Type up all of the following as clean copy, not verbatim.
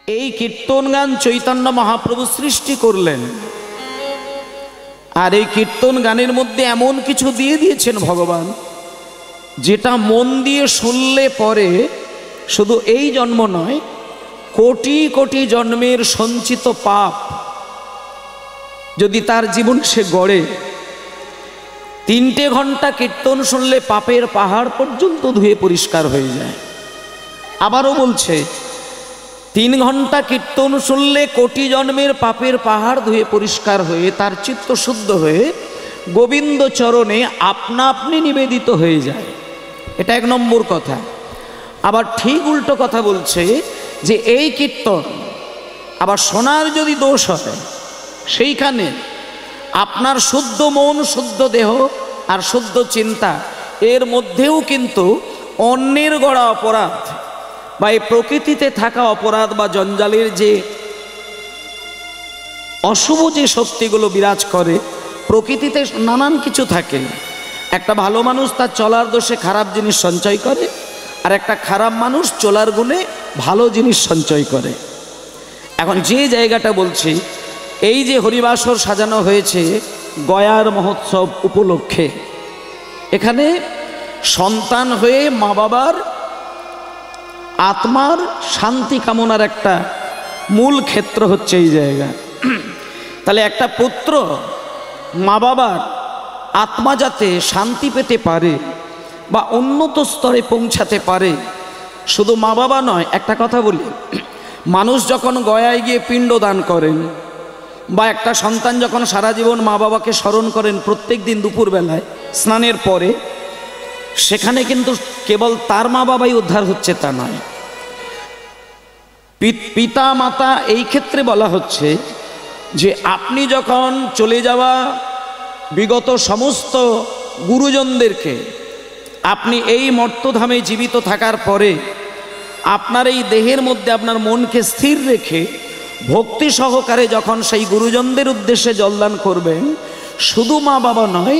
এই কীর্তন গান চৈতন্য মহাপ্রভু সৃষ্টি করলেন। আর এই কীর্তন গানের মধ্যে এমন কিছু দিয়ে দিয়েছেন ভগবান, যেটা মন দিয়ে শুনলে পরে শুধু এই জন্ম নয়, কোটি কোটি জন্মের সঞ্চিত পাপ যদি তার জীবন সে গড়ে, 3 ঘন্টা কীর্তন শুনলে পাপের পাহাড় পর্যন্ত ধুয়ে পরিষ্কার হয়ে যায়। আবারও বলছে, 3 ঘন্টা কীর্তন শুনলে কোটি জন্মের পাপের পাহাড় ধুয়ে পরিষ্কার হয়ে তার চিত্ত শুদ্ধ হয়ে গোবিন্দ চরণে আপনা আপনি নিবেদিত হয়ে যায়। এটা 1 নম্বর কথা। আবার ঠিক উল্টো কথা বলছে যে এই কীর্তন আবার শোনার যদি দোষ হয়, সেইখানে আপনার শুদ্ধ মন, শুদ্ধ দেহ আর শুদ্ধ চিন্তা, এর মধ্যেও কিন্তু অন্যের গড়া অপরাধ বা এই প্রকৃতিতে থাকা অপরাধ বা জঞ্জালের যে অশুভ যে শক্তিগুলো বিরাজ করে, প্রকৃতিতে নানান কিছু থাকে। একটা ভালো মানুষ তার চলার দোষে খারাপ জিনিস সঞ্চয় করে, আর একটা খারাপ মানুষ চলার গুণে ভালো জিনিস সঞ্চয় করে। এখন যে জায়গাটা বলছি, এই যে হরিবাসর সাজানো হয়েছে গয়ার মহোৎসব উপলক্ষে, এখানে সন্তান হয়ে মা বাবার আত্মার শান্তি কামনার একটা মূল ক্ষেত্র হচ্ছে এই জায়গা। তাহলে একটা পুত্র মা বাবার আত্মা যাতে শান্তি পেতে পারে বা উন্নত স্তরে পৌঁছাতে পারে, শুধু মা বাবা নয়, একটা কথা বলি, মানুষ যখন গয়ায় গিয়ে পিণ্ড দান করেন বা একটা সন্তান যখন সারা জীবন মা বাবাকে স্মরণ করেন প্রত্যেক দিন দুপুরবেলায় স্নানের পরে, সেখানে কিন্তু কেবল তার মা বাবাই উদ্ধার হচ্ছে তা নয়, পিতা মাতা এই ক্ষেত্রে বলা হচ্ছে যে আপনি যখন চলে যাওয়া বিগত সমস্ত গুরুজনদেরকে আপনি এই মর্তধামে জীবিত থাকার পরে আপনার এই দেহের মধ্যে আপনার মনকে স্থির রেখে ভক্তি সহকারে যখন সেই গুরুজনদের উদ্দেশ্যে জলদান করবেন, শুধু মা বাবা নয়,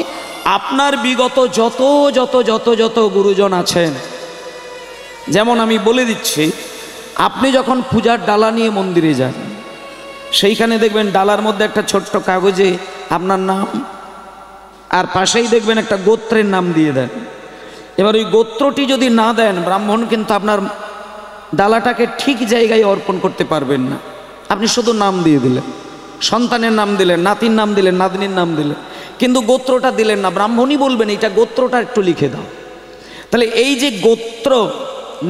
আপনার বিগত যত যত যত যত গুরুজন আছেন। যেমন আমি বলে দিচ্ছি, আপনি যখন পূজার ডালা নিয়ে মন্দিরে যান, সেইখানে দেখবেন ডালার মধ্যে একটা ছোট্ট কাগজে আপনার নাম, আর পাশেই দেখবেন একটা গোত্রের নাম দিয়ে দেন। এবার ওই গোত্রটি যদি না দেন, ব্রাহ্মণ কিন্তু আপনার ডালাটাকে ঠিক জায়গায় অর্পণ করতে পারবেন না। আপনি শুধু নাম দিয়ে দিলেন, সন্তানের নাম দিলেন, নাতির নাম দিলেন, নাতনির নাম দিলেন, কিন্তু গোত্রটা দিলেন না। ব্রাহ্মণই বলবেন এইটা গোত্রটা একটু লিখে দাও। তাহলে এই যে গোত্র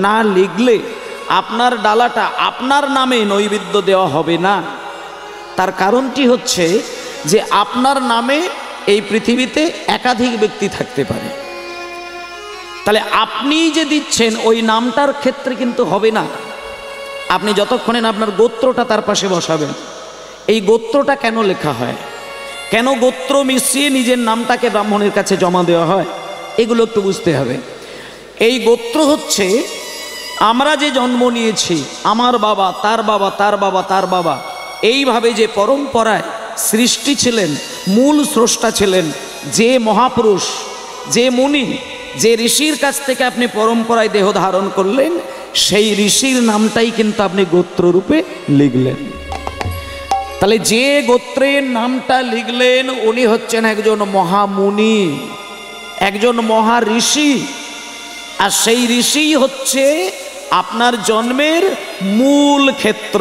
না লিখলে আপনার ডালাটা আপনার নামে নৈবেদ্য দেওয়া হবে না। তার কারণটি হচ্ছে যে আপনার নামে এই পৃথিবীতে একাধিক ব্যক্তি থাকতে পারে। তাহলে আপনি যে দিচ্ছেন ওই নামটার ক্ষেত্রে কিন্তু হবে না। আপনি যতক্ষণে না আপনার গোত্রটা তার পাশে বসাবেন। এই গোত্রটা কেন লেখা হয়, কেন গোত্র মিশিয়ে নিজের নামটাকে ব্রাহ্মণের কাছে জমা দেওয়া হয়, এগুলো একটু বুঝতে হবে। এই গোত্র হচ্ছে আমরা যে জন্ম নিয়েছি, আমার বাবা, তার বাবা, তার বাবা, তার বাবা, এইভাবে যে পরম্পরায় সৃষ্টি ছিলেন, মূল স্রষ্টা ছিলেন যে মহাপুরুষ, যে মুনি, যে ঋষির কাছ থেকে আপনি পরম্পরায় দেহ ধারণ করলেন, সেই ঋষির নামটাই কিন্তু আপনি গোত্ররূপে লিখলেন। তাহলে যে গোত্রের নামটা লিখলেন উনি হচ্ছেন একজন মহামুনি, একজন মহা ঋষি। আর সেই ঋষি হচ্ছে আপনার জন্মের মূল ক্ষেত্র।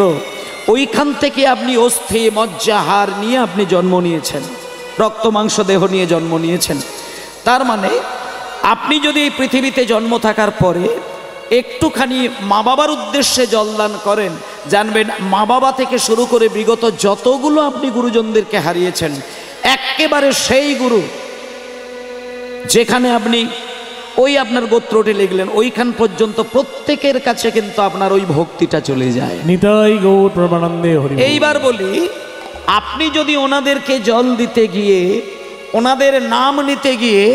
ওইখান থেকে আপনি অস্থি মজ্জা হাড় নিয়ে আপনি জন্ম নিয়েছেন, রক্ত মাংস দেহ নিয়ে জন্ম নিয়েছেন। তার মানে আপনি যদি এই পৃথিবীতে জন্ম থাকার পরে একটুখানি মা বাবার উদ্দেশ্যে জলদান করেন, জানবেন মা বাবা থেকে শুরু করে বিগত যতগুলো আপনি গুরুজনদেরকে হারিয়েছেন, একেবারে সেই গুরু যেখানে আপনি ওই আপনার গোত্রটি লিখলেন, ওইখান পর্যন্ত প্রত্যেকের কাছে কিন্তু আপনার ওই ভক্তিটা চলে যায়। নিতাই গৌর প্রেমানন্দে হরি। এইবার বলি, আপনি যদি ওনাদেরকে জল দিতে গিয়ে, ওনাদের নাম নিতে গিয়ে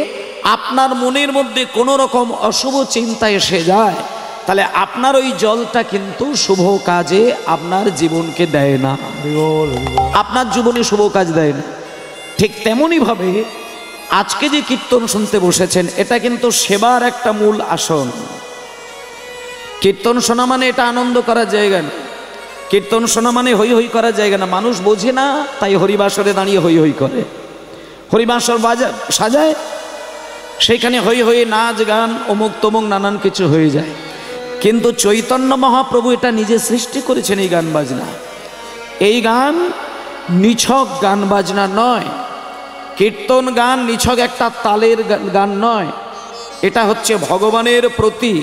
আপনার মনের মধ্যে কোনো রকম অশুভ চিন্তা এসে যায়, তাহলে আপনার ওই জলটা কিন্তু শুভ কাজে আপনার জীবনকে দেয় না, আপনার জীবনে শুভ কাজ দেয় না। ঠিক তেমনইভাবে আজকে যে কীর্তন শুনতে বসেছেন, এটা কিন্তু সেবার একটা মূল আসন। কীর্তন শোনা মানে এটা আনন্দ করার জায়গা না। কীর্তন শোনা মানে হই হই করার জায়গা না, মানুষ বোঝে না তাই হরিবাসরে দাঁড়িয়ে হই হই করে, হরিবাসর সাজায়, সেইখানে হই হই নাচ গান অমুক তমুক নানান কিছু হয়ে যায়। কিন্তু চৈতন্য মহাপ্রভু এটা নিজে সৃষ্টি করেছেন এই গান বাজনা। এই গান নিছক গান বাজনা নয়, কীর্তন গান নিছক একটা তালের গান নয়, এটা হচ্ছে ভগবানের প্রতি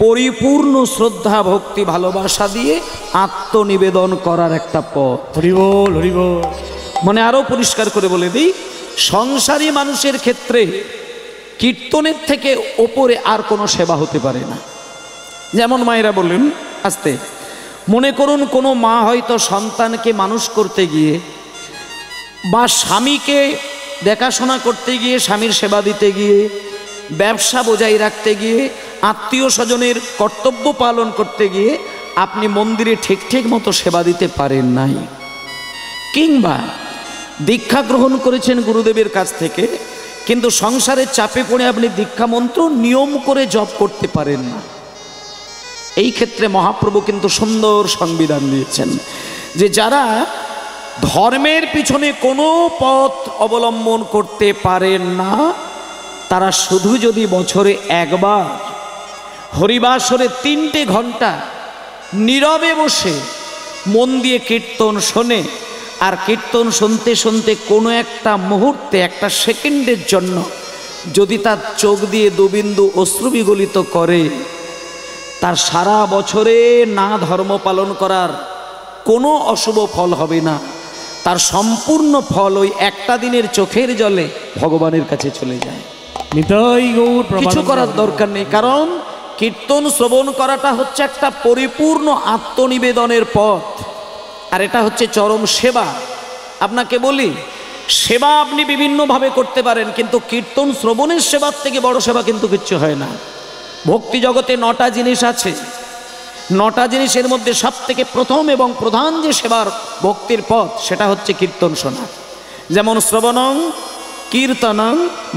পরিপূর্ণ শ্রদ্ধা ভক্তি ভালোবাসা দিয়ে আত্মনিবেদন করার একটা পথ। হরি বল, হরি বল। মানে আরো পরিষ্কার করে বলে দিই, সংসারী মানুষের ক্ষেত্রে কীর্তনের থেকে ওপরে আর কোনো সেবা হতে পারে না। যেমন মায়েরা বললেন আস্তে, মনে করুন কোনো মা হয়তো সন্তানকে মানুষ করতে গিয়ে বা স্বামীকে দেখাশোনা করতে গিয়ে, স্বামীর সেবা দিতে গিয়ে, ব্যবসা বজায় রাখতে গিয়ে, আত্মীয় স্বজনের কর্তব্য পালন করতে গিয়ে আপনি মন্দিরে ঠিক ঠিক মতো সেবা দিতে পারেন নাই, কিংবা দীক্ষা গ্রহণ করেছেন গুরুদেবের কাছ থেকে কিন্তু সংসারের চাপে পড়ে আপনি দীক্ষা মন্ত্র নিয়ম করে জপ করতে পারেন না। এই ক্ষেত্রে মহাপ্রভু কিন্তু সুন্দর সংবিধান দিয়েছেন যে যারা ধর্মের পিছনে কোনো পথ অবলম্বন করতে পারেন না, তারা শুধু যদি বছরে একবার হরিবাসরে 3টে ঘন্টা নীরবে বসে মন দিয়ে কীর্তন শোনে, আর কীর্তন শুনতে শুনতে কোনো একটা মুহূর্তে, একটা সেকেন্ডের জন্য যদি তার চোখ দিয়ে দুবিন্দু অশ্রু বিগলিত করে, তার সারা বছরে না ধর্ম পালন করার কোনো অশুভ ফল হবে না, তার সম্পূর্ণ ফল ওই একটা দিনের চোখের জলে ভগবানের কাছে চলে যায়। নিতাই গৌর কিছু করার দরকার নেই, কারণ কীর্তন শ্রবণ করাটা হচ্ছে একটা পরিপূর্ণ আত্মনিবেদনের পথ, আর এটা হচ্ছে চরম সেবা। আপনাকে বলি, সেবা আপনি বিভিন্নভাবে করতে পারেন, কিন্তু কীর্তন শ্রবণের সেবার থেকে বড় সেবা কিন্তু কিচ্ছু হয় না। ভক্তি জগতে 9টা জিনিস আছে, 9টা জিনিসের মধ্যে সব থেকে প্রথম এবং প্রধান যে সেবার ভক্তির পথ সেটা হচ্ছে কীর্তন শোনা। যেমন শ্রবণং কীর্তনং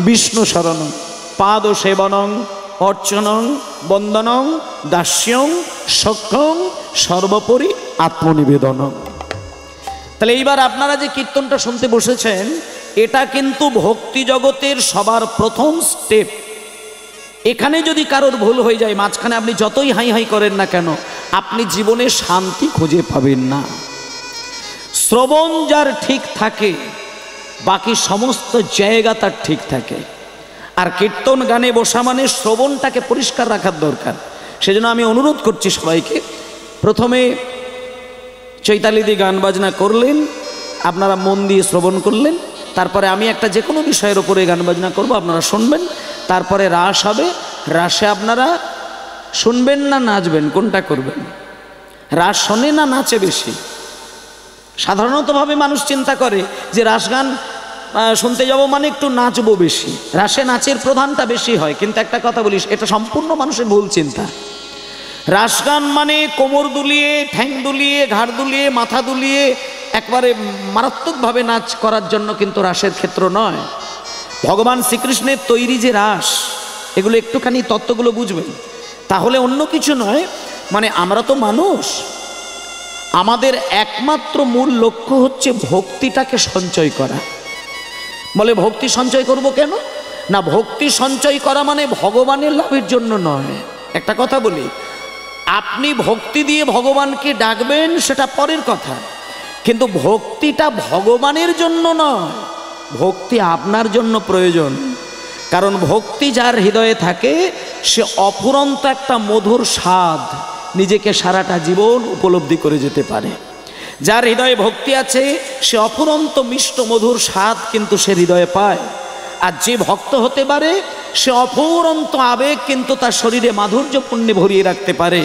বিষ্ণু শরণং পাদ সেবনং অর্চনং বন্দনং দাস্যং সখ্যং সর্বোপরি আত্মনিবেদনং। তাহলে এইবার আপনারা যে কীর্তনটা শুনতে বসেছেন, এটা কিন্তু ভক্তি জগতের সবার প্রথম স্টেপ। এখানে যদি কারোর ভুল হয়ে যায়, মাঝখানে আপনি যতই হাই হাই করেন না কেন, আপনি জীবনে শান্তি খুঁজে পাবেন না। শ্রবণ যার ঠিক থাকে, বাকি সমস্ত জায়গা তার ঠিক থাকে। আর কীর্তন গানে বসা মানে শ্রবণটাকে পরিষ্কার রাখার দরকার। সেজন্য আমি অনুরোধ করছি সবাইকে, প্রথমে চৈতালিদি গান বাজনা করলেন, আপনারা মন দিয়ে শ্রবণ করলেন, তারপরে আমি একটা যে কোনো বিষয়ের ওপরে গান বাজনা করব, আপনারা শুনবেন, তারপরে রাস হবে, রাসে আপনারা শুনবেন না নাচবেন, কোনটা করবেন? রাস শোনে না নাচে বেশি? সাধারণতভাবে মানুষ চিন্তা করে যে রাস গান শুনতে যাব মানে একটু নাচবো বেশি, রাসে নাচের প্রধানটা বেশি হয়। কিন্তু একটা কথা বলিস, এটা সম্পূর্ণ মানুষের ভুল চিন্তা। রাস গান মানে কোমর দুলিয়ে, ঠ্যাং দুলিয়ে, ঘাড় দুলিয়ে, মাথা দুলিয়ে একবারে মারাত্মকভাবে নাচ করার জন্য কিন্তু রাসের ক্ষেত্র নয়। ভগবান শ্রীকৃষ্ণের তৈরি যে রাস, এগুলো একটুখানি তত্ত্বগুলো বুঝবেন, তাহলে অন্য কিছু নয়। মানে আমরা তো মানুষ, আমাদের একমাত্র মূল লক্ষ্য হচ্ছে ভক্তিটাকে সঞ্চয় করা। বলে ভক্তি সঞ্চয় করব কেন? না, ভক্তি সঞ্চয় করা মানে ভগবানের লাভের জন্য নয়। একটা কথা বলি, আপনি ভক্তি দিয়ে ভগবানকে ডাকবেন সেটা পরের কথা, কিন্তু ভক্তিটা ভগবানের জন্য নয়, ভক্তি আপনার জন্য প্রয়োজন। কারণ ভক্তি যার হৃদয়ে থাকে, সে অফুরন্ত একটা মধুর স্বাদ নিজেকে সারাটা জীবন উপলব্ধি করে যেতে পারে। যার হৃদয়ে ভক্তি আছে, সে অফুরন্ত মিষ্ট মধুর স্বাদ কিন্তু সে হৃদয়ে পায়। আর যে ভক্ত হতে পারে, সে অফুরন্ত আবেগ কিন্তু তার শরীরে মাধুর্য পুণ্যে ভরিয়ে রাখতে পারে।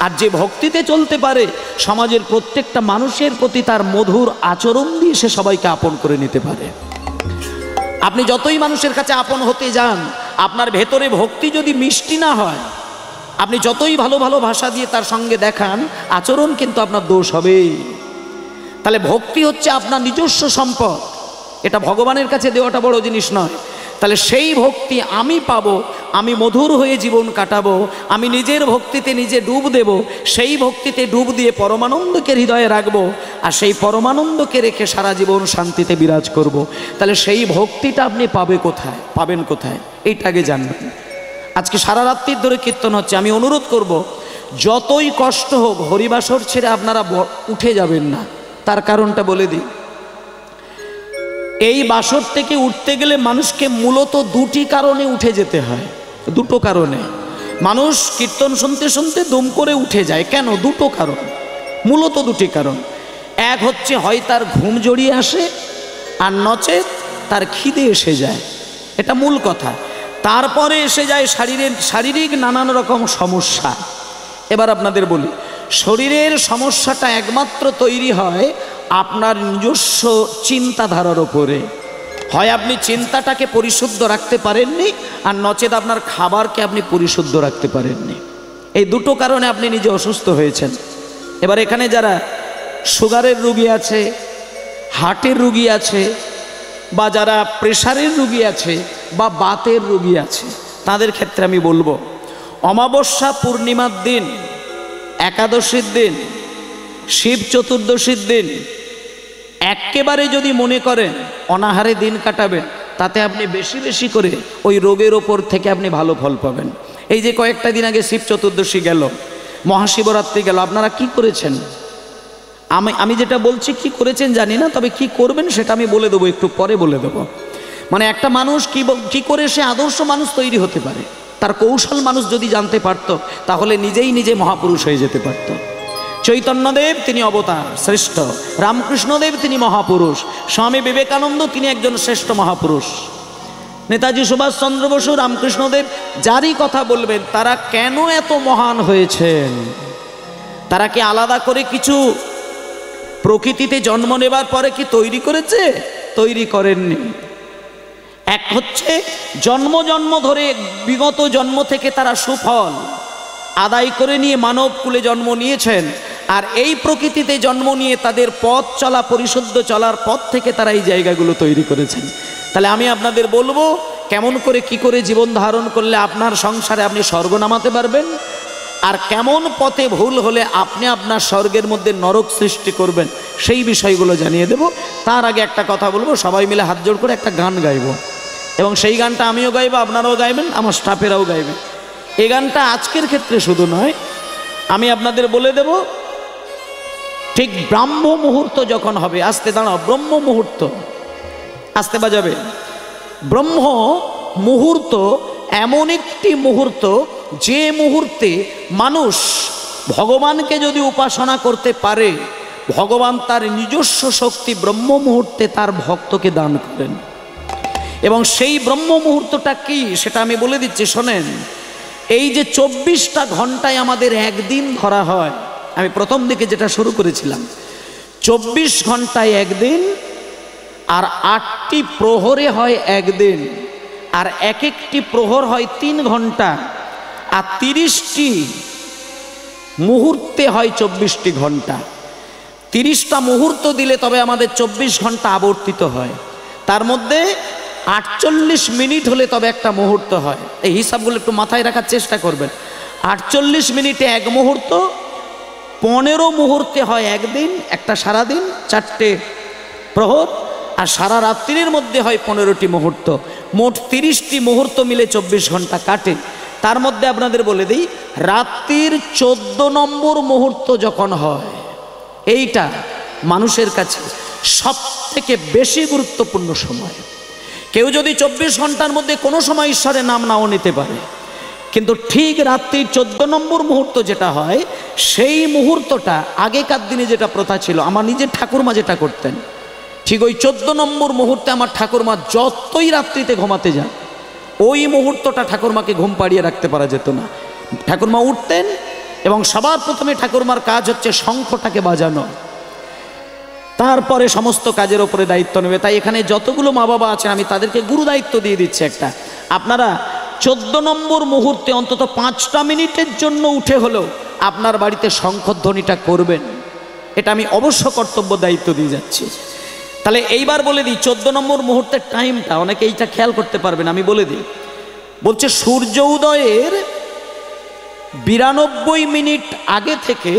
আর যে ভক্তিতে চলতে পারে, সমাজের প্রত্যেকটা মানুষের প্রতি তার মধুর আচরণ দিয়ে সে সবাইকে আপন করে নিতে পারে। আপনি যতই মানুষের কাছে আপন হতে যান, আপনার ভেতরে ভক্তি যদি মিষ্টি না হয়, আপনি যতই ভালো ভালো ভাষা দিয়ে তার সঙ্গে দেখান, আচরণ কিন্তু আপনার দোষ হবে। তাহলে ভক্তি হচ্ছে আপনার নিজস্ব সম্পদ, এটা ভগবানের কাছে দেওয়াটা বড় জিনিস নয়। তাহলে সেই ভক্তি আমি পাবো আমি মধুর হয়ে জীবন কাটাবো, আমি নিজের ভক্তিতে নিজে ডুব দেব, সেই ভক্তিতে ডুব দিয়ে পরমানন্দকে হৃদয়ে রাখবো, আর সেই পরমানন্দকে রেখে সারা জীবন শান্তিতে বিরাজ করব। তাহলে সেই ভক্তিটা আপনি পাবেন কোথায় এইটা আগে জানবেন। আজকে সারা রাত্রির ধরে কীর্তন হচ্ছে, আমি অনুরোধ করব যতই কষ্ট হোক হরিবাসর ছেড়ে আপনারা উঠে যাবেন না। তার কারণটা বলে দিই, এই বাসর থেকে উঠতে গেলে মানুষকে মূলত দুটি কারণে উঠে যেতে হয়। দুটো কারণে মানুষ কীর্তন শুনতে শুনতে দুম করে উঠে যায়। কেন? দুটো কারণ, মূলত দুটি কারণ। এক হচ্ছে হয় তার ঘুম জড়িয়ে আসে, আর নচেত তার খিদে এসে যায়, এটা মূল কথা। তারপরে এসে যায় শারীরিক নানান রকম সমস্যা। এবার আপনাদের বলি, শরীরের সমস্যাটা একমাত্র তৈরি হয় আপনার নিজস্ব চিন্তাধারার ওপরে। হয় আপনি চিন্তাটাকে পরিশুদ্ধ রাখতে পারেননি, আর নচেত আপনার খাবারকে আপনি পরিশুদ্ধ রাখতে পারেননি। এই দুটো কারণে আপনি নিজে অসুস্থ হয়েছেন। এবার এখানে যারা সুগারের রুগী আছে, হার্টের রুগী আছে, বা যারা প্রেশারের রুগী আছে, বা বাতের রুগী আছে, তাদের ক্ষেত্রে আমি বলবো অমাবস্যা পূর্ণিমার দিন, একাদশীর দিন, শিব চতুর্দশীর দিন একেবারে যদি মনে করেন অনাহারে দিন কাটাবেন, তাতে আপনি বেশি বেশি করে ওই রোগের ওপর থেকে আপনি ভালো ফল পাবেন। এই যে কয়েকটা দিন আগে শিব চতুর্দশী গেল, মহাশিবরাত্রি গেল, আপনারা কি করেছেন? আমি যেটা বলছি কি করেছেন জানি না, তবে কি করবেন সেটা আমি বলে দেবো, একটু পরে বলে দেবো। মানে একটা মানুষ কি করে সে আদর্শ মানুষ তৈরি হতে পারে, তার কৌশল মানুষ যদি জানতে পারত, তাহলে নিজেই নিজে মহাপুরুষ হয়ে যেতে পারত। চৈতন্যদেব তিনি অবতার শ্রেষ্ঠ, রামকৃষ্ণদেব তিনি মহাপুরুষ, স্বামী বিবেকানন্দ তিনি একজন শ্রেষ্ঠ মহাপুরুষ, নেতাজি সুভাষচন্দ্র বসু, রামকৃষ্ণদেব, যারই কথা বলবেন তারা কেন এত মহান হয়েছেন? তারা কি আলাদা করে কিছু প্রকৃতিতে জন্ম নেবার পরে কি তৈরি করেছে? তৈরি করেননি। এক হচ্ছে জন্ম জন্ম ধরে বিগত জন্ম থেকে তারা সুফল আদায় করে নিয়ে মানব কুলে জন্ম নিয়েছেন, আর এই প্রকৃতিতে জন্ম নিয়ে তাদের পথ চলা, পরিশুদ্ধ চলার পথ থেকে তারা এই জায়গাগুলো তৈরি করেছেন। তাহলে আমি আপনাদের বলবো কেমন করে কি করে জীবন ধারণ করলে আপনার সংসারে আপনি স্বর্গ নামাতে পারবেন, আর কেমন পথে ভুল হলে আপনি আপনার স্বর্গের মধ্যে নরক সৃষ্টি করবেন, সেই বিষয়গুলো জানিয়ে দেব। তার আগে একটা কথা বলবো, সবাই মিলে হাত জোড় করে একটা গান গাইব, এবং সেই গানটা আমিও গাইব, আপনারাও গাইবেন, আমার স্টাফেরাও গাইবে। এই গানটা আজকের ক্ষেত্রে শুধু নয়, আমি আপনাদের বলে দেব ঠিক ব্রাহ্ম মুহূর্ত যখন হবে, আস্তে দাঁড়াও, ব্রহ্ম মুহূর্ত, আস্তে বাজাবে। ব্রহ্ম মুহূর্ত এমন একটি মুহূর্ত যে মুহূর্তে মানুষ ভগবানকে যদি উপাসনা করতে পারে, ভগবান তার নিজস্ব শক্তি ব্রহ্ম মুহূর্তে তার ভক্তকে দান করেন। এবং সেই ব্রহ্ম মুহূর্তটা কি সেটা আমি বলে দিচ্ছি, শোনেন। এই যে 24টা ঘন্টায় আমাদের একদিন ধরা হয়, আমি প্রথম দিকে যেটা শুরু করেছিলাম, 24 ঘন্টায় একদিন, আর 8টি প্রহরে হয় একদিন, আর এক একটি প্রহর হয় 3 ঘন্টা, আর 30টি মুহূর্তে হয় 24টি ঘন্টা। 30টা মুহূর্ত দিলে তবে আমাদের 24 ঘন্টা আবর্তিত হয়। তার মধ্যে 48 মিনিট হলে তবে একটা মুহূর্ত হয়। এই হিসাবগুলো একটু মাথায় রাখার চেষ্টা করবেন। 48 মিনিটে এক মুহূর্ত, 15 মুহূর্তে হয় একদিন, একটা সারাদিন, 4টে প্রহর, আর সারা রাত্রির মধ্যে হয় 15টি মুহূর্ত। মোট 30টি মুহূর্ত মিলে 24 ঘন্টা কাটে। তার মধ্যে আপনাদের বলে দিই, রাত্রির 14 নম্বর মুহূর্ত যখন হয়, এইটা মানুষের কাছে সব থেকে বেশি গুরুত্বপূর্ণ সময়। কেউ যদি 24 ঘন্টার মধ্যে কোনো সময় ঈশ্বরের নাম নাও নিতে পারে, কিন্তু ঠিক রাত্রির 14 নম্বর মুহূর্ত যেটা হয়, সেই মুহূর্তটা আগেকার দিনে যেটা প্রথা ছিল, আমার নিজের ঠাকুরমা যেটা করতেন, ঠিক ওই 14 নম্বর মুহূর্তে আমার ঠাকুরমা যতই রাত্রিতে ঘুমাতে যান, ওই মুহূর্তটা ঠাকুরমাকে ঘুম পাড়িয়ে রাখতে পারা যেত না। ঠাকুরমা উঠতেন, এবং সবার প্রথমে ঠাকুরমার কাজ হচ্ছে শঙ্খটাকে বাজানো, তারপরে সমস্ত কাজের ওপরে দায়িত্ব নেবে। তাই এখানে যতগুলো মা বাবা আছেন আমি তাদেরকে গুরু দায়িত্ব দিয়ে দিচ্ছি একটা, আপনারা 14 নম্বর মুহূর্তে অন্তত 5টা মিনিটের জন্য উঠে হলেও আপনার বাড়িতে শঙ্খধ্বনিটা করবেন। এটা আমি অবশ্য কর্তব্য দায়িত্ব দিয়ে যাচ্ছি। তাহলে এইবার বলে দিই 14 নম্বর মুহূর্তের টাইমটা, অনেকে এইটা খেয়াল করতে পারবেন, আমি বলে দিই। বলছে সূর্য উদয়ের 92 মিনিট আগে থেকে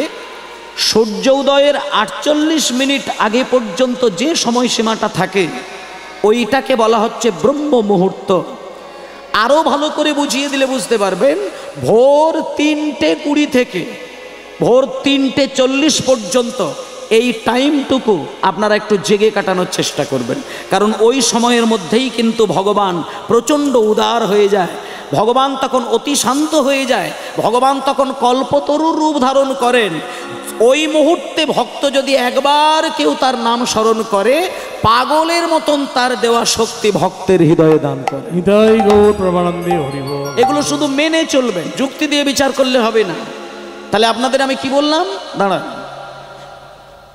সূর্য উদয়ের 48 মিনিট আগে পর্যন্ত যে সময়সীমাটা থাকে ওইটাকে বলা হচ্ছে ব্রহ্ম মুহূর্ত। আরও ভালো করে বুঝিয়ে দিলে বুঝতে পারবেন, ভোর 3:20 থেকে ভোর 3:40 পর্যন্ত এই টাইমটুকু আপনারা একটু জেগে কাটানোর চেষ্টা করবেন, কারণ ওই সময়ের মধ্যেই কিন্তু ভগবান প্রচণ্ড উদার হয়ে যায়, ভগবান তখন অতি শান্ত হয়ে যায়, ভগবান তখন কল্পতরুর রূপ ধারণ করেন। ওই মুহূর্তে ভক্ত যদি একবার কেউ তার নাম স্মরণ করে, পাগলের মতন তার দেওয়া শক্তি ভক্তের হৃদয়ে দান করে। নিতাই গৌর প্রমানন্দে হরি বল। এগুলো শুধু মেনে চলবেন, যুক্তি দিয়ে বিচার করলে হবে না। তাহলে আপনাদের আমি কি বললাম, দাঁড়ান,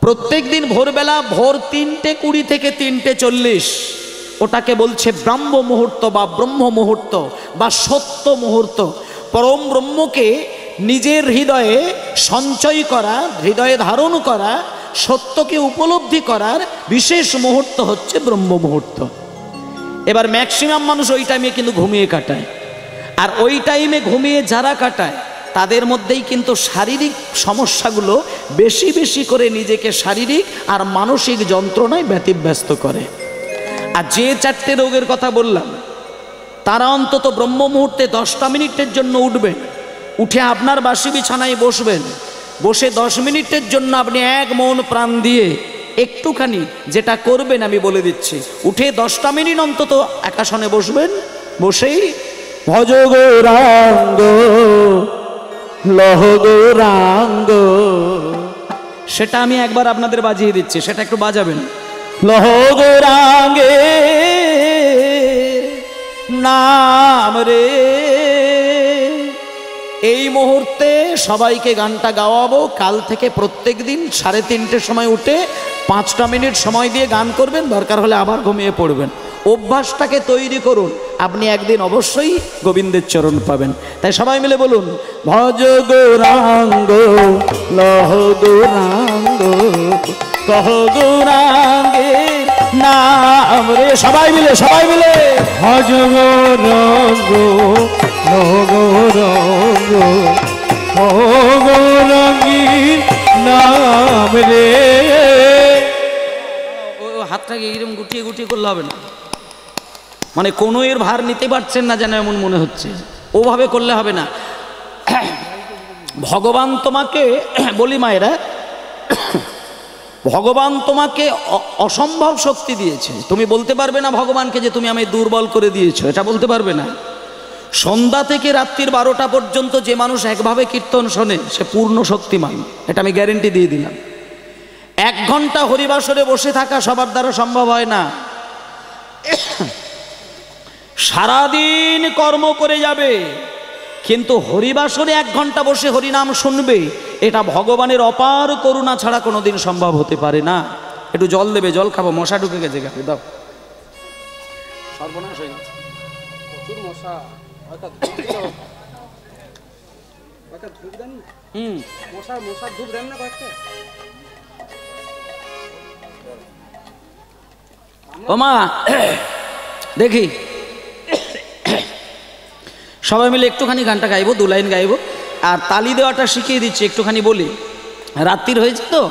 প্রত্যেক দিন ভোরবেলা ভোর 3:20 থেকে 3:40 ওটাকে বলছে ব্রাহ্ম মুহূর্ত বা ব্রহ্ম মুহূর্ত বা সত্য মুহূর্ত। পরম ব্রহ্মকে নিজের হৃদয়ে সঞ্চয় করা, হৃদয়ে ধারণ করা, সত্যকে উপলব্ধি করার বিশেষ মুহূর্ত হচ্ছে ব্রহ্ম মুহূর্ত। এবার ম্যাক্সিমাম মানুষ ওই টাইমে কিন্তু ঘুমিয়ে কাটায়, আর ওই টাইমে ঘুমিয়ে যারা কাটায় তাদের মধ্যেই কিন্তু শারীরিক সমস্যাগুলো বেশি বেশি করে নিজেকে শারীরিক আর মানসিক যন্ত্রণায় ব্যতিব্যস্ত করে। আর যে 4টে রোগের কথা বললাম তারা অন্তত ব্রহ্ম মুহূর্তে 10টা মিনিটের জন্য উঠবেন, উঠে আপনার বাসি বিছানায় বসবেন, বসে 10 মিনিটের জন্য আপনি এক মন প্রাণ দিয়ে একটুখানি যেটা করবেন আমি বলে দিচ্ছি, উঠে 10টা মিনিট অন্তত একাসনে বসবেন, বসেই ভজ গৌরাঙ্গ লহ গৌরাঙ্গ, সেটা আমি একবার আপনাদের বাজিয়ে দিচ্ছি, সেটা একটু বাজাবেন। লহ গৌরাঙ্গে নাম রে। এই মুহূর্তে সবাইকে গানটা গাওয়াবো। কাল থেকে প্রত্যেক দিন 3:30 সময় উঠে 5টা মিনিট সময় দিয়ে গান করবেন, দরকার হলে আবার ঘুমিয়ে পড়বেন। অভ্যাসটাকে তৈরি করুন, আপনি একদিন অবশ্যই গোবিন্দের চরণ পাবেন। তাই সবাই মিলে বলুন, ভজ গৌরাঙ্গ লহ গৌরাঙ্গ কহ গৌরাঙ্গে নাম রে। সবাই মিলে ভজ গৌরাঙ্গ লহ গৌরাঙ্গ কহ গৌরাঙ্গীর নাম রে। হাতটাকে এরকম গুটিয়ে গুটিয়ে করলে হবে না, মানে কোনো এর ভার নিতে পারছেন না যেন এমন মনে হচ্ছে, ওভাবে করলে হবে না। ভগবান তোমাকে বলি মায়েরা, ভগবান তোমাকে অসম্ভব শক্তি দিয়েছে। তুমি বলতে পারবে না ভগবানকে যে তুমি আমায় দুর্বল করে দিয়েছো, এটা বলতে পারবে না। সন্ধ্যা থেকে রাত্রির 12টা পর্যন্ত যে মানুষ একভাবে কীর্তন শোনে সে পূর্ণ শক্তিমান, এটা আমি গ্যারেন্টি দিয়ে দিলাম। 1 ঘন্টা হরিবাসরে বসে থাকা সবার দ্বারা সম্ভব হয় না। সারাদিন কর্ম করে যাবে, কিন্তু হরিবাসরে 1 ঘন্টা বসে হরিনাম শুনবে, এটা ভগবানের অপার করুণা ছাড়া কোনোদিন সম্ভব হতে পারে না। একটু জল দেবে, জল খাবো, মশা ঢুকে গেছে গায়ে, দাও। সর্বনাশ হয়ে গেছে, প্রচুর মশা। মশার ধূপ দেন না কয়েকটা। ও মা, দেখি সবাই মিলে একটুখানি গানটা গাইবো, 2 লাইন গাইবো, আর তালি দেওয়াটা শিখিয়ে দিচ্ছি। একটুখানি বলি, রাত্রির হয়েছে তো,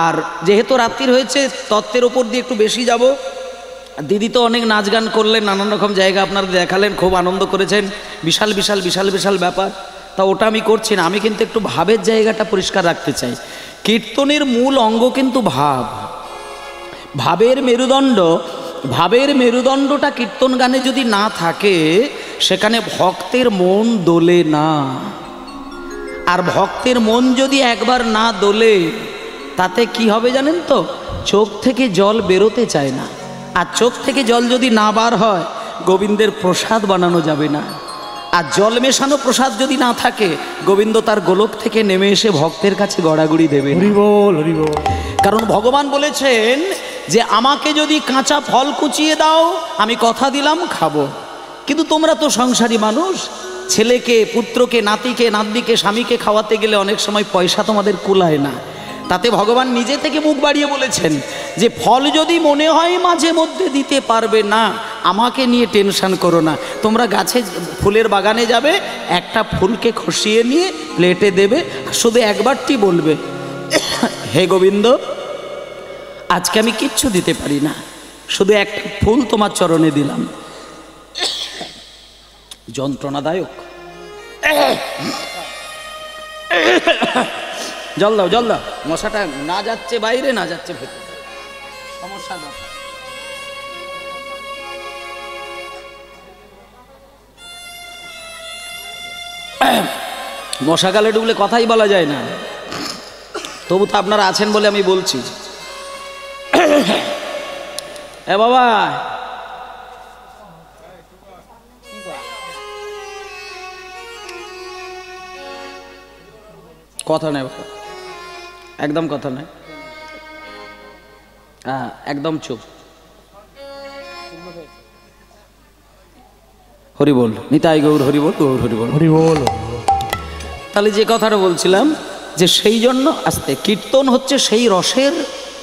আর যেহেতু রাত্রির হয়েছে তত্ত্বের ওপর দিয়ে একটু বেশি যাব। দিদি তো অনেক নাচ গান করলেন, নানান রকম জায়গা আপনারা দেখালেন, খুব আনন্দ করেছেন, বিশাল বিশাল বিশাল বিশাল ব্যাপার। তা ওটা আমি করছি না, আমি কিন্তু একটু ভাবের জায়গাটা পরিষ্কার রাখতে চাই। কীর্তনের মূল অঙ্গ কিন্তু ভাব, ভাবের মেরুদণ্ড। ভাবের মেরুদণ্ডটা কীর্তন গানে যদি না থাকে সেখানে ভক্তের মন দোলে না। আর ভক্তের মন যদি একবার না দোলে তাতে কি হবে জানেন তো, চোখ থেকে জল বেরোতে চায় না। আর চোখ থেকে জল যদি না বার হয় গোবিন্দের প্রসাদ বানানো যাবে না। আর জল মেশানো প্রসাদ যদি না থাকে গোবিন্দ তার গোলক থেকে নেমে এসে ভক্তের কাছে গড়াগড়ি দেবে। হরি বল হরি বল। কারণ ভগবান বলেছেন যে আমাকে যদি কাঁচা ফল কুচিয়ে দাও আমি কথা দিলাম খাবো, কিন্তু তোমরা তো সংসারী মানুষ, ছেলেকে, পুত্রকে, নাতিকে, নাতনিকে, স্বামীকে খাওয়াতে গেলে অনেক সময় পয়সা তোমাদের কুলায় না। তাতে ভগবান নিজে থেকে মুখ বাড়িয়ে বলেছেন যে ফল যদি মনে হয় মাঝে মধ্যে দিতে পারবে না, আমাকে নিয়ে টেনশন করো না, তোমরা গাছে ফুলের বাগানে যাবে, একটা ফুলকে খসিয়ে নিয়ে প্লেটে দেবে, শুধু একবারটি বলবে, হে গোবিন্দ, আজকে আমি কিচ্ছু দিতে পারি না, শুধু একটা ফুল তোমার চরণে দিলাম। যন্ত্রণাদায়ক, জল দাও, জল দাও, মশাটা না যাচ্ছে বাইরে, না যাচ্ছে ভেতরে, সমস্যা দাও। মশাকালে ডুবলে কথাই বলা যায় না, তবু তো আপনারা আছেন বলে আমি বলছি। এ বাবা, কথা নেই বাবা, একদম কথা নেই, হ্যাঁ একদম চুপ। হরি বল, নিতাই গৌর হরি বল, গৌর হরি বল, হরি বল। তাহলে যে কথাটা বলছিলাম যে সেই জন্য আস্তে কীর্তন হচ্ছে সেই রসের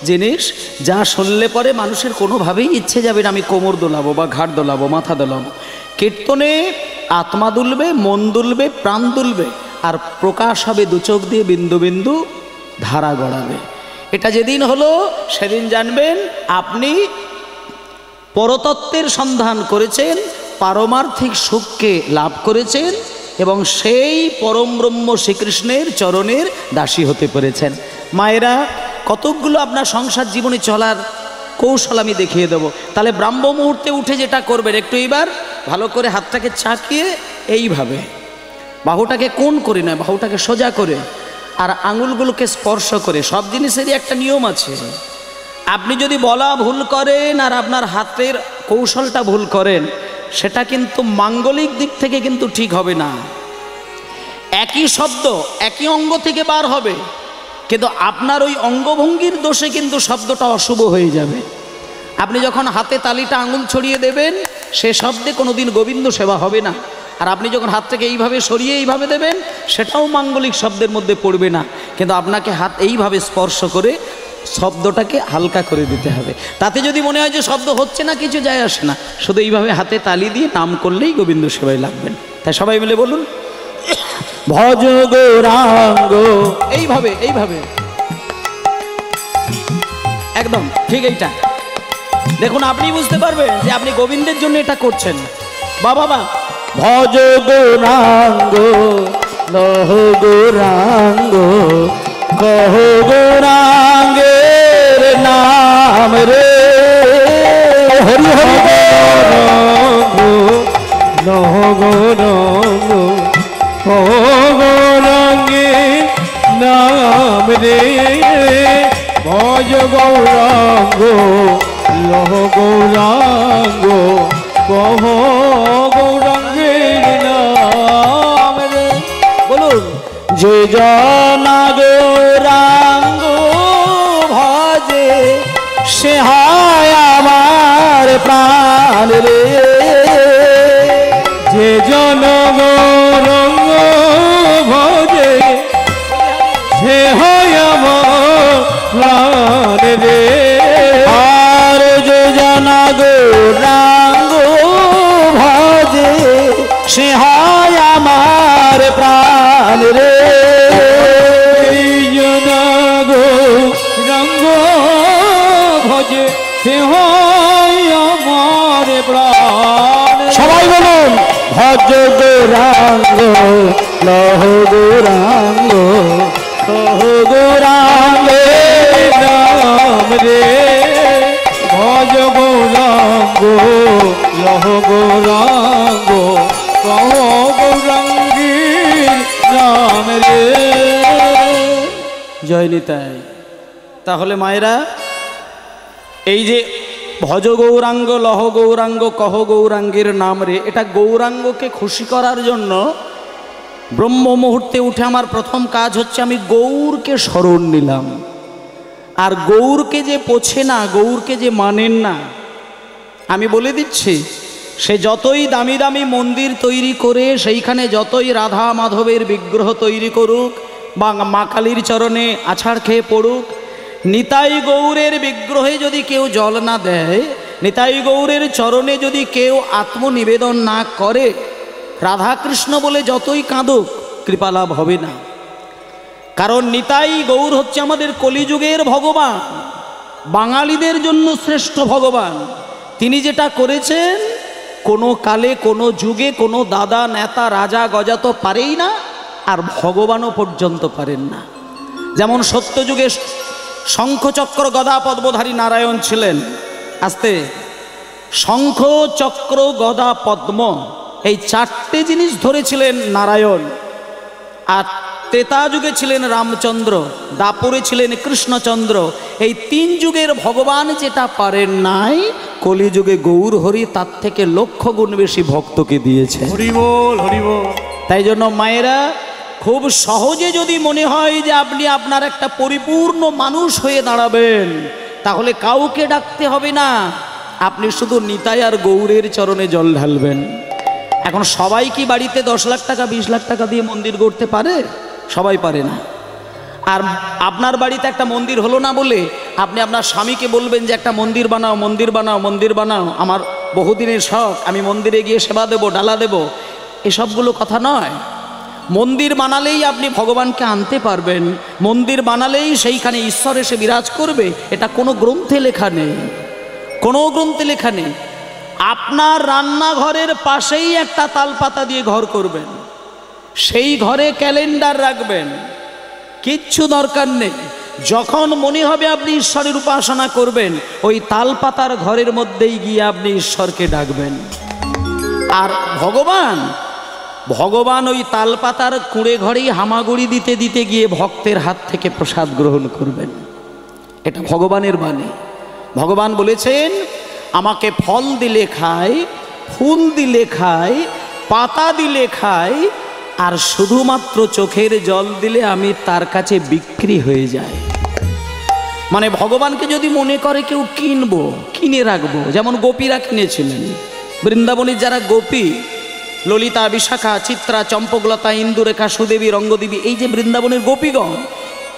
জিনিস যা শুনলে পরে মানুষের কোনোভাবেই ইচ্ছে যাবে না আমি কোমর দোলাবো বা ঘাট দোলাবো, মাথা দোলাবো। কীর্তনে আত্মা দুলবে, মন দুলবে, প্রাণ দুলবে, আর প্রকাশ হবে দু চোখ দিয়ে বিন্দু বিন্দু ধারা গড়াবে। এটা যেদিন হলো সেদিন জানবেন আপনি পরতত্ত্বের সন্ধান করেছেন, পারমার্থিক সুখকে লাভ করেছেন এবং সেই পরম ব্রহ্ম শ্রীকৃষ্ণের চরণের দাসী হতে পেরেছেন। মায়েরা, কতকগুলো আপনার সংসার জীবনে চলার কৌশল আমি দেখিয়ে দেবো। তাহলে ব্রাহ্ম মুহূর্তে উঠে যেটা করবেন, একটু এইবার ভালো করে হাতটাকে চাকিয়ে এইভাবে বাহুটাকে কোণ করে নয়, বাহুটাকে সোজা করে আর আঙুলগুলোকে স্পর্শ করে। সব জিনিসেরই একটা নিয়ম আছে। আপনি যদি বলা ভুল করেন আর আপনার হাতের কৌশলটা ভুল করেন, সেটা কিন্তু মাঙ্গলিক দিক থেকে কিন্তু ঠিক হবে না। একই শব্দ একই অঙ্গ থেকে বার হবে, কিন্তু আপনার ওই অঙ্গভঙ্গির দোষে কিন্তু শব্দটা অশুভ হয়ে যাবে। আপনি যখন হাতে তালিটা আঙুল ছড়িয়ে দেবেন, সে শব্দে কোনোদিন গোবিন্দ সেবা হবে না। আর আপনি যখন হাতটাকে এইভাবে সরিয়ে এইভাবে দেবেন, সেটাও মাঙ্গলিক শব্দের মধ্যে পড়বে না। কিন্তু আপনাকে হাত এইভাবে স্পর্শ করে শব্দটাকে হালকা করে দিতে হবে। তাতে যদি মনে হয় যে শব্দ হচ্ছে না, কিছু যায় আসে না, শুধু এইভাবে হাতে তালি দিয়ে নাম করলেই গোবিন্দ সেবায় লাগবেন। তাই সবাই মিলে বলুন, ভজ গৌরাঙ্গ। এইভাবে এইভাবে একদম ঠিক। এইটা দেখুন, আপনি বুঝতে পারবেন যে আপনি গোবিন্দের জন্য এটা করছেন। বাবা, ভজ গৌরাঙ্গ, লহ গৌরাঙ্গ, কহ গৌরাঙ্গের নাম রে। হরি হরি গৌরাঙ্গ, লহ গৌরাঙ্গ, কহ গৌরাঙ্গের নাম রে। ভজ গৌরাঙ্গ, লহ গৌরাঙ্গ, কহ গৌরাঙ্গের নাম রে। বলুন, যে জনা গৌরাঙ্গ ভজে, সে হয় আমার প্রাণ রে। যে জন গৌরাঙ্গ ভজে, সে হয় আমার প্রাণ রে। আর যে জনা গৌরাঙ্গ ভজে, সে হয় আমার প্রাণ রে। জনা গৌরাঙ্গ ভজে, সে হয় আমার প্রাণ। সবাই বলুন, ভজ গৌরাঙ্গ, লহ গৌরাঙ্গ, কহ গৌরাঙ্গের নাম রে। ভজ গৌরাঙ্গ, লহ গৌরাঙ্গ, কহ গৌরাঙ্গের নাম রে। জয় নিতাই। তাহলে মায়েরা, এই যে ভজ গৌরাঙ্গ, লহ গৌরাঙ্গ, কহ গৌরাঙ্গের নাম রে, এটা গৌরাঙ্গকে খুশি করার জন্য ব্রহ্ম মুহূর্তে উঠে আমার প্রথম কাজ হচ্ছে আমি গৌরকে স্মরণ নিলাম। আর গৌরকে যে পোছে না, গৌরকে যে মানেন না, আমি বলে দিচ্ছি, সে যতই দামি দামি মন্দির তৈরি করে, সেইখানে যতই রাধা মাধবের বিগ্রহ তৈরি করুক বা মা কালীর চরণে আছাড় খেয়ে পড়ুক, নিতাই গৌরের বিগ্রহে যদি কেউ জল না দেয়, নিতাই গৌরের চরণে যদি কেউ আত্মনিবেদন না করে, রাধাকৃষ্ণ বলে যতই কাঁদুক কৃপালাভ হবে না। কারণ নিতাই গৌর হচ্ছে আমাদের কলিযুগের ভগবান, বাঙালিদের জন্য শ্রেষ্ঠ ভগবান। তিনি যেটা করেছেন কোনো কালে কোনো যুগে কোনো দাদা নেতা রাজা গজা তো পারেই না, আর ভগবানও পর্যন্ত পারেন না। যেমন সত্যযুগে শঙ্খ চক্র গদা পদ্মধারী নারায়ণ ছিলেন, আস্তে, শঙ্খ চক্র গদা পদ্ম এই চারটে জিনিস ধরেছিলেন নারায়ণ। আর ত্রেতা যুগে ছিলেন রামচন্দ্র, দাপরে ছিলেন কৃষ্ণচন্দ্র। এই তিন যুগের ভগবান যেটা পারেন নাই, কলিযুগে গৌর হরি তার থেকে লক্ষ গুণ বেশি ভক্তকে দিয়েছে। হরি বল, হরি বল। তাই জন্য মায়েরা, খুব সহজে যদি মনে হয় যে আপনি আপনার একটা পরিপূর্ণ মানুষ হয়ে দাঁড়াবেন, তাহলে কাউকে ডাকতে হবে না, আপনি শুধু নিতাই আর গৌরের চরণে জল ঢালবেন। এখন সবাই কি বাড়িতে 10 লাখ টাকা 20 লাখ টাকা দিয়ে মন্দির গড়তে পারে? সবাই পারে না। আর আপনার বাড়িতে একটা মন্দির হলো না বলে আপনি আপনার স্বামীকে বলবেন যে একটা মন্দির বানাও, মন্দির বানাও, মন্দির বানাও, আমার বহুদিনের শখ, আমি মন্দিরে গিয়ে সেবা দেব, ডালা দেব, এসবগুলো কথা নয়। মন্দির বানালেই আপনি ভগবানকে আনতে পারবেন, মন্দির বানালেই সেইখানে ঈশ্বর এসে বিরাজ করবে, এটা কোনো গ্রন্থে লেখা নেই, কোনো গ্রন্থে লেখা নেই। আপনার রান্নাঘরের পাশেই একটা তালপাতা দিয়ে ঘর করবেন, সেই ঘরে ক্যালেন্ডার রাখবেন, কিচ্ছু দরকার নেই। যখন মনে হবে আপনি ঈশ্বরের উপাসনা করবেন, ওই তালপাতার ঘরের মধ্যেই গিয়ে আপনি ঈশ্বরকে ডাকবেন। আর ভগবান ওই তালপাতার কুঁড়ে ঘরেই হামাগুড়ি দিতে দিতে গিয়ে ভক্তের হাত থেকে প্রসাদ গ্রহণ করবেন। এটা ভগবানের বাণী। ভগবান বলেছেন, আমাকে ফল দিলে খায়, ফুল দিলে খায়, পাতা দিলে খায়, আর শুধুমাত্র চোখের জল দিলে আমি তার কাছে বিক্রি হয়ে যায়। মানে ভগবানকে যদি মনে করে কেউ কিনবো, কিনে রাখবো, যেমন গোপীরা কিনেছিলেন। বৃন্দাবনের যারা গোপী, ললিতা, বিশাখা, চিত্রা, চম্পকলতা, ইন্দুরেখা, সুদেবী, রঙ্গদেবী, এই যে বৃন্দাবনের গোপীগণ,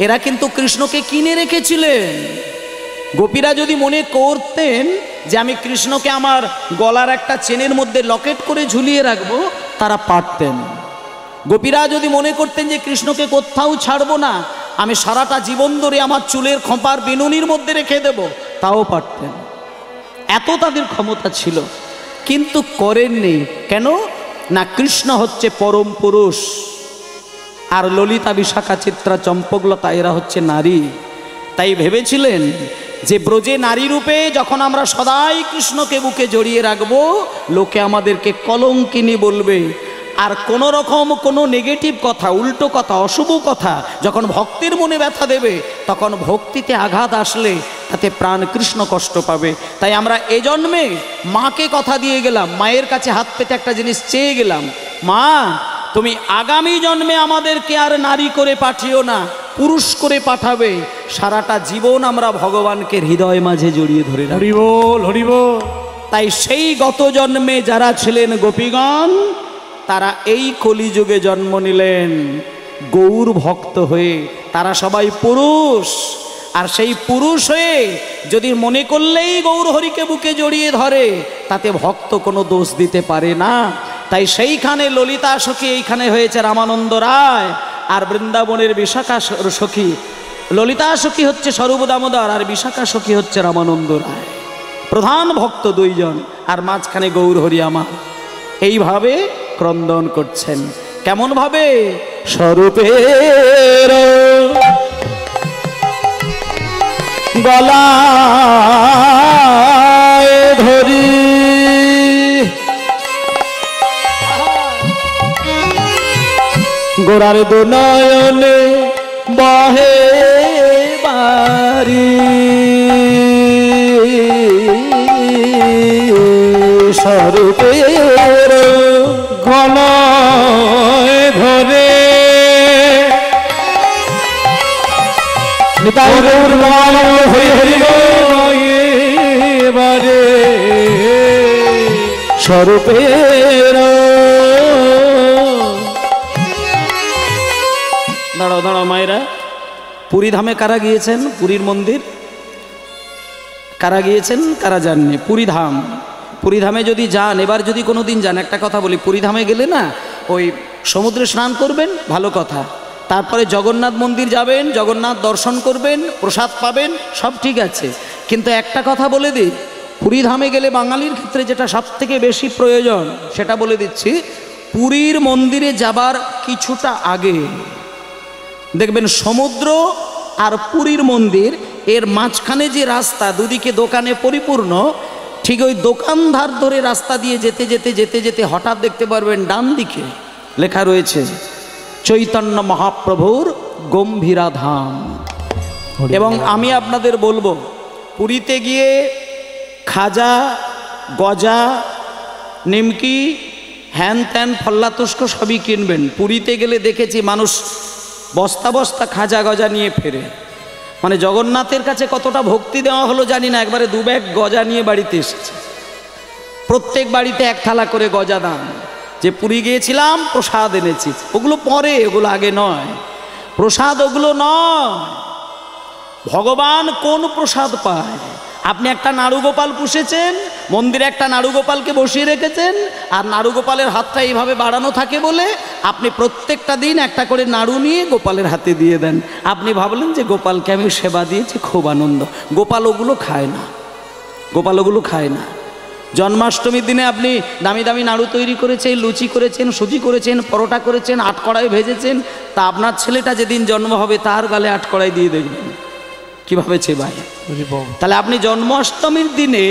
এরা কিন্তু কৃষ্ণকে কিনে রেখেছিলেন। গোপীরা যদি মনে করতেন যে আমি কৃষ্ণকে আমার গলার একটা চেনের মধ্যে লকেট করে ঝুলিয়ে রাখবো, তারা পারতেন। গোপীরা যদি মনে করতেন যে কৃষ্ণকে কোথাও ছাড়বো না, আমি সারাটা জীবন ধরে আমার চুলের খোঁপার বিনুনির মধ্যে রেখে দেব, তাও পারতেন। এত তাদের ক্ষমতা ছিল, কিন্তু করেননি। কেন না? কৃষ্ণ হচ্ছে পরম পুরুষ, আর ললিতা, বিশাখা, চিত্রা, চম্পকলতা এরা হচ্ছে নারী। তাই ভেবেছিলেন যে ব্রজে নারী রূপে যখন আমরা সদাই কৃষ্ণকে বুকে জড়িয়ে রাখবো, লোকে আমাদেরকে কলঙ্কিনী বলবে। আর কোনো রকম কোনো নেগেটিভ কথা, উল্টো কথা, অশুভ কথা যখন ভক্তের মনে ব্যথা দেবে, তখন ভক্তিতে আঘাত আসলে তাতে প্রাণ কৃষ্ণ কষ্ট পাবে। তাই আমরা এ জন্মে মাকে কথা দিয়ে গেলাম, মায়ের কাছে হাত পেতে একটা জিনিস চেয়ে গেলাম, মা তুমি আগামী জন্মে আমাদেরকে আর নারী করে পাঠিও না, পুরুষ করে পাঠাবে। সারাটা জীবন আমরা ভগবানকে হৃদয় মাঝে জড়িয়ে ধরে রাখব। হরি বল, হরি বল। তাই সেই গত জন্মে যারা ছিলেন গোপীগণ, তারা এই কলিযুগে জন্ম নিলেন গৌর ভক্ত হয়ে। তারা সবাই পুরুষ, আর সেই পুরুষ হয়ে যদি মনে করলেই গৌর হরিকে বুকে জড়িয়ে ধরে, তাতে ভক্ত কোনো দোষ দিতে পারে না। তাই সেইখানে ললিতা সখী এইখানে হয়েছে রামানন্দ রায়, আর বৃন্দাবনের বিশাখা সখী, ললিতা সখী হচ্ছে স্বরূপ দামোদর, আর বিশাখা সখী হচ্ছে রামানন্দ রায়। প্রধান ভক্ত দুইজন, আর মাঝখানে গৌর হরি আমার। এইভাবে ক্রন্দন করছেন। কেমন ভাবে? স্বরূপের গলায় ধরি গোরার দুনয়নে বহে বারি, স্বরূপের গলায় ধরে নিতাই গৌর হরি হরি এবারে স্বরূপের। দাঁড়াও দাঁড়াও মায়েরা, পুরী ধামে কারা গিয়েছেন? পুরীর মন্দির কারা গিয়েছেন কারা যাননি? পুরীধাম, পুরীধামে যদি যান, এবার যদি কোনো দিন যান, একটা কথা বলি, পুরীধামে গেলে না ওই সমুদ্রে স্নান করবেন, ভালো কথা। তারপরে জগন্নাথ মন্দির যাবেন, জগন্নাথ দর্শন করবেন, প্রসাদ পাবেন, সব ঠিক আছে। কিন্তু একটা কথা বলে দিই, পুরীধামে গেলে বাঙালির ক্ষেত্রে যেটা সবথেকে বেশি প্রয়োজন সেটা বলে দিচ্ছি, পুরীর মন্দিরে যাবার কিছুটা আগে দেখবেন সমুদ্র আর পুরীর মন্দির এর মাঝখানে যে রাস্তা, দুদিকে দোকানে পরিপূর্ণ, ঠিক ওই দোকানধার ধরে রাস্তা দিয়ে যেতে যেতে যেতে যেতে হঠাৎ দেখতে পারবেন ডান দিকে লেখা রয়েছে চৈতন্য মহাপ্রভুর গম্ভীরা ধাম। এবং আমি আপনাদের বলবো, পুরীতে গিয়ে খাজা, গজা, নিমকি, হ্যান ত্যান ফল্লাতুস্ক সবই কিনবেন। পুরীতে গেলে দেখেছি মানুষ বস্তা বস্তা খাজা গজা নিয়ে ফেরে। মানে জগন্নাথের কাছে কতটা ভক্তি দেওয়া হলো জানি না, একবারে 2 ব্যাগ গজা নিয়ে বাড়িতে এসেছে। প্রত্যেক বাড়িতে 1 থালা করে গজা দান, যে পুরী গিয়েছিলাম প্রসাদ এনেছি। ওগুলো পরে, ওগুলো আগে নয়, প্রসাদ ওগুলো নয়। ভগবান কোন প্রসাদ পায়? আপনি একটা নাড়ুগোপাল পুষেছেন, মন্দিরে একটা নাড়ুগোপালকে বসিয়ে রেখেছেন, আর নাড়ুগোপালের হাতটা এইভাবে বাড়ানো থাকে বলে আপনি প্রত্যেকটা দিন একটা করে নাড়ু নিয়ে গোপালের হাতে দিয়ে দেন। আপনি ভাবলেন যে গোপালকে আমি সেবা দিয়েছি, খুব আনন্দ। গোপাল ওগুলো খায় না, গোপাল ওগুলো খায় না। জন্মাষ্টমীর দিনে আপনি দামি দামি নাড়ু তৈরি করেছেন, লুচি করেছেন, সুজি করেছেন, পরোটা করেছেন, 8 কড়াই ভেজেছেন, তা আপনার ছেলেটা যেদিন জন্ম হবে তার গালে 8 কড়াই দিয়ে দেখবেন কিভাবে চেবায়। তাহলে আপনি জন্মাষ্টমীর দিনে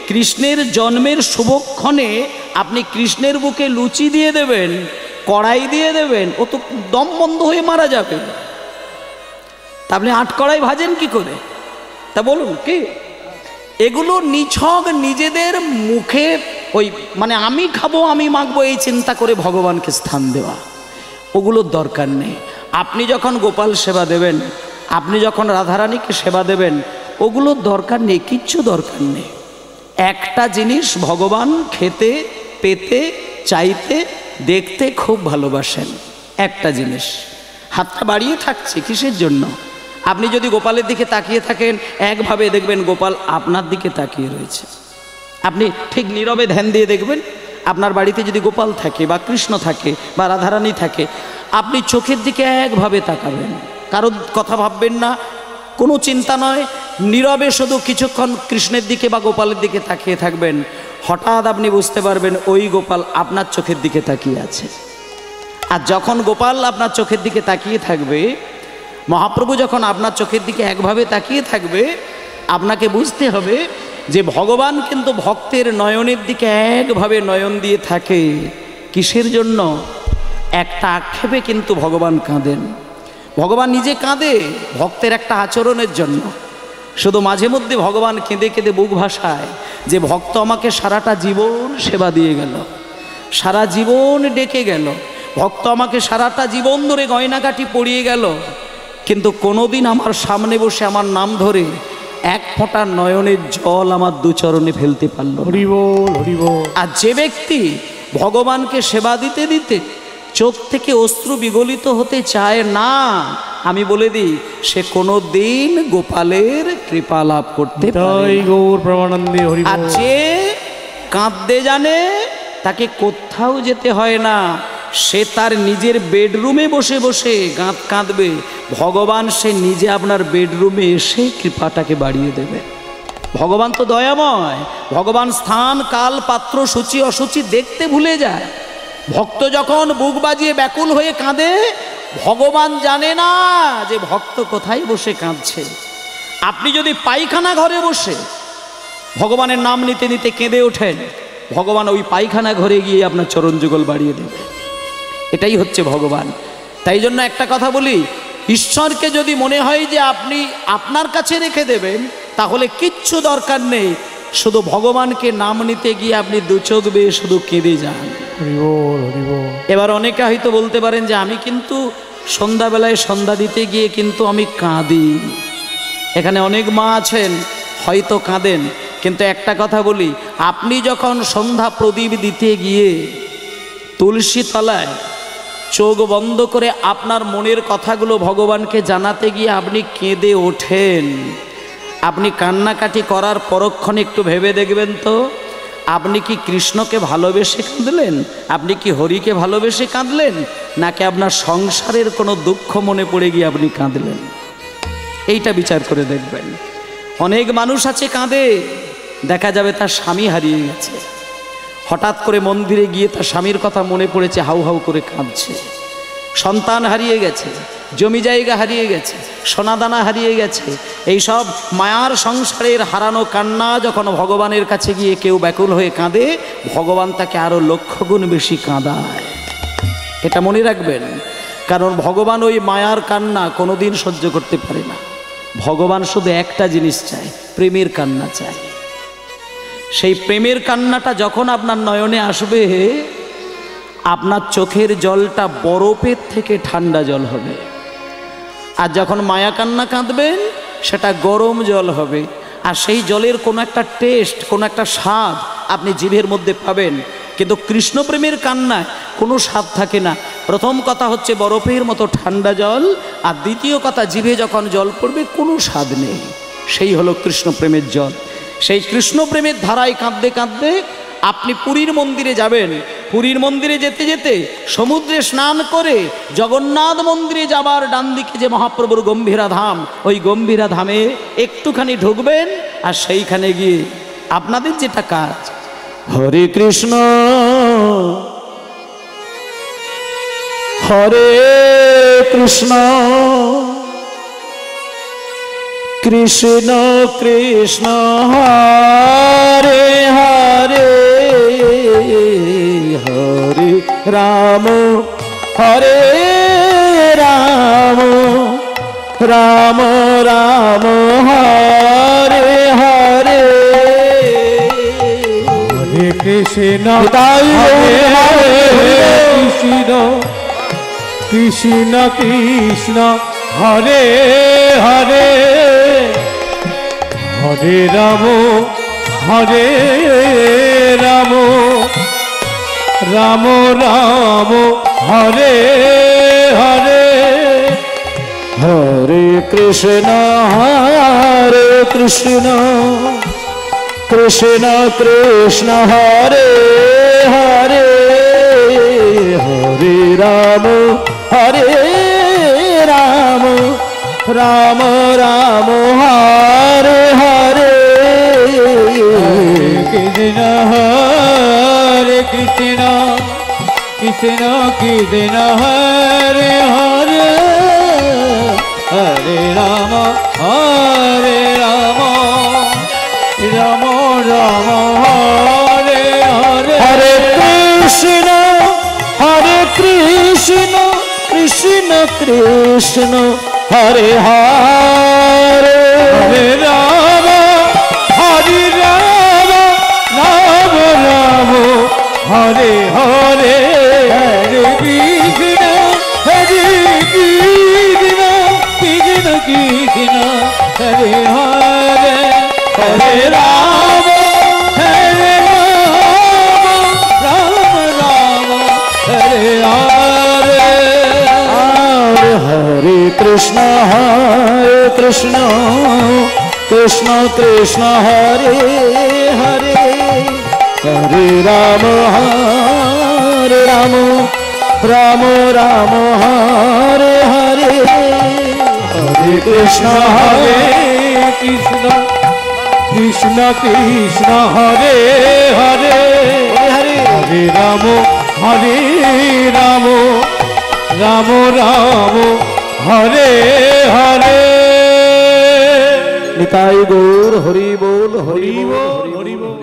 কৃষ্ণের জন্মের শুভক্ষণে আপনি কৃষ্ণের বুকে লুচি দিয়ে দেবেন, কড়াই দিয়ে দেবেন, ও তো দম বন্ধ হয়ে মারা যাবে। তা আপনি 8 কড়াই ভাজেন কি করে? তা বলুন কি? এগুলো নিছক নিজেদের মুখে ওই মানে আমি খাবো, আমি মাখবো, এই চিন্তা করে ভগবানকে স্থান দেওয়া, ওগুলোর দরকার নেই। আপনি যখন গোপাল সেবা দেবেন, আপনি যখন রাধারানীকে সেবা দেবেন, ওগুলোর দরকার নেই, কিচ্ছু দরকার নেই। একটা জিনিস ভগবান খেতে, পেতে, চাইতে, দেখতে খুব ভালোবাসেন। একটা জিনিস, হাতটা বাড়িয়ে থাকছে কিসের জন্য? আপনি যদি গোপালের দিকে তাকিয়ে থাকেন, একভাবে দেখবেন গোপাল আপনার দিকে তাকিয়ে রয়েছে। আপনি ঠিক নীরবে ধ্যান দিয়ে দেখবেন, আপনার বাড়িতে যদি গোপাল থাকে বা কৃষ্ণ থাকে বা রাধারানী থাকে, আপনি চোখের দিকে একভাবে তাকাবেন, কারোর কথা ভাববেন না, কোনো চিন্তা নয়, নীরবে শুধু কিছুক্ষণ কৃষ্ণের দিকে বা গোপালের দিকে তাকিয়ে থাকবেন। হঠাৎ আপনি বুঝতে পারবেন ওই গোপাল আপনার চোখের দিকে তাকিয়ে আছে। আর যখন গোপাল আপনার চোখের দিকে তাকিয়ে থাকবে, মহাপ্রভু যখন আপনার চোখের দিকে একভাবে তাকিয়ে থাকবে, আপনাকে বুঝতে হবে যে ভগবান কিন্তু ভক্তের নয়নের দিকে একভাবে নয়ন দিয়ে থাকে। কিসের জন্য? একটা আক্ষেপে কিন্তু ভগবান কাঁদেন। ভগবান নিজে কাঁদে ভক্তের একটা আচরণের জন্য। শুধু মাঝে মধ্যে ভগবান কেঁদে কেঁদে বুক ভাসায় যে ভক্ত আমাকে সারাটা জীবন সেবা দিয়ে গেল, সারা জীবন ডেকে গেল, ভক্ত আমাকে সারাটা জীবন ধরে গয়নাকাটি পরিয়ে গেল, কিন্তু কোনোদিন আমার সামনে বসে আমার নাম ধরে 1 ফোঁটা নয়নের জল আমার 2 চরণে ফেলতে পারল। হরি বল, হরি বল। আর যে ব্যক্তি ভগবানকে সেবা দিতে দিতে চোখ থেকে অশ্রু বিগলিত হতে চায় না, আমি বলে দিই সে কোনো দিন গোপালের কৃপা লাভ করতে পারে না। গৌর প্রেমানন্দে হরি বল। আর যে কাঁদতে জানে তাকে কোথাও যেতে হয় না, সে তার নিজের বেডরুমে বসে বসে গাঁত কাঁদবে, ভগবান সে নিজে আপনার বেডরুমে এসে কৃপাটাকে বাড়িয়ে দেবে। ভগবান তো দয়াময়, ভগবান স্থান কাল পাত্র সূচি অসুচি দেখতে ভুলে যায়। ভক্ত যখন বুক বাজিয়ে ব্যাকুল হয়ে কাঁদে, ভগবান জানে না যে ভক্ত কোথায় বসে কাঁদছে। আপনি যদি পায়খানা ঘরে বসে ভগবানের নাম নিতে নিতে কেঁদে ওঠেন, ভগবান ওই পায়খানা ঘরে গিয়ে আপনার চরণ যুগল বাড়িয়ে দেবে। এটাই হচ্ছে ভগবান। তাই জন্য একটা কথা বলি, ঈশ্বরকে যদি মনে হয় যে আপনি আপনার কাছে রেখে দেবেন, তাহলে কিচ্ছু দরকার নেই, শুধু ভগবানকে নাম নিতে গিয়ে আপনি 2 চোখ বেয়ে শুধু কেঁদে যান। হরি বল, হরি বল। এবার অনেকে হয়তো বলতে পারেন যে আমি কিন্তু সন্ধ্যাবেলায় সন্ধ্যা দিতে গিয়ে কিন্তু আমি কাঁদি। এখানে অনেক মা আছেন হয়তো কাঁদেন, কিন্তু একটা কথা বলি, আপনি যখন সন্ধ্যা প্রদীপ দিতে গিয়ে তুলসী তলায় চোখ বন্ধ করে আপনার মনের কথাগুলো ভগবানকে জানাতে গিয়ে আপনি কেঁদে ওঠেন, আপনি কান্নাকাটি করার পরক্ষণে একটু ভেবে দেখবেন তো, আপনি কি কৃষ্ণকে ভালোবেসে কাঁদলেন, আপনি কি হরিকে ভালোবেসে কাঁদলেন, নাকি আপনার সংসারের কোনো দুঃখ মনে পড়ে গিয়ে আপনি কাঁদলেন? এইটা বিচার করে দেখবেন। অনেক মানুষ আছে কাঁদে, দেখা যাবে তার স্বামী হারিয়ে গেছে, হঠাৎ করে মন্দিরে গিয়ে তার স্বামীর কথা মনে পড়েছে, হাউ হাউ করে কাঁদছে। সন্তান হারিয়ে গেছে, জমি জায়গা হারিয়ে গেছে, সোনাদানা হারিয়ে গেছে, এইসব মায়ার সংসারের হারানো কান্না যখন ভগবানের কাছে গিয়ে কেউ ব্যাকুল হয়ে কাঁদে, ভগবান তাকে আরো লক্ষ গুণ বেশি কাঁদায়। এটা মনে রাখবেন, কারণ ভগবান ওই মায়ার কান্না কোনোদিন সহ্য করতে পারে না। ভগবান শুধু একটা জিনিস চায়, প্রেমের কান্না চায়। সেই প্রেমের কান্নাটা যখন আপনার নয়নে আসবে, আপনার চোখের জলটা বরফের থেকে ঠান্ডা জল হবে। আর যখন মায়া কান্না কাঁদবেন, সেটা গরম জল হবে। আর সেই জলের কোনো একটা টেস্ট, কোনো একটা স্বাদ আপনি জিভের মধ্যে পাবেন। কিন্তু কৃষ্ণ প্রেমের কান্নায় কোনো স্বাদ থাকে না। প্রথম কথা হচ্ছে বরফের মতো ঠান্ডা জল, আর দ্বিতীয় কথা জিভে যখন জল পড়বে কোনো স্বাদ নেই। সেই হলো কৃষ্ণ প্রেমের জল। সেই কৃষ্ণ প্রেমের ধারায় কাঁদতে কাঁদতে আপনি পুরীর মন্দিরে যাবেন। পুরীর মন্দিরে যেতে যেতে সমুদ্রে স্নান করে জগন্নাথ মন্দিরে যাবার ডান দিকে যে মহাপ্রভুর গম্ভীরা ধাম, ওই গম্ভীরা ধামে একটুখানি ঢুকবেন। আর সেইখানে গিয়ে আপনাদের যেটা কাজ, হরে কৃষ্ণ হরে কৃষ্ণ কৃষ্ণ কৃষ্ণ হরে হরে হরে রাম হরে রাম রাম রাম হরে হরে হরে কৃষ্ণ কৃষ্ণ কৃষ্ণ কৃষ্ণ হরে হরে হরে রাম রাম রাম হরে হরে হরে কৃষ্ণ কৃষ্ণ কৃষ্ণ হরে হরে হরে রাম রাম রাম হরে হরে কৃষ্ণ হরে কৃষ্ণ কৃষ্ণ কৃষ্ণ হরে হরে হরে রাম রাম রাম হরে হরে হরে কৃষ্ণ কৃষ্ণ কৃষ্ণ হরে হরে হরে রাম রাম রাম হরে হরে হরে কৃষ্ণ কৃষ্ণ কৃষ্ণ হরে হরে হরে রাম রাম হরে হরে হরে কৃষ্ণ কৃষ্ণ কৃষ্ণ হরে হরে হরে রাম রাম রাম হরে হরে হরে কৃষ্ণ কৃষ্ণ কৃষ্ণ কৃষ্ণ হরে হরে হরে হরে রাম রাম রাম হরে হরে নিতাই গৌর হরি বল হরি বল হরি বল।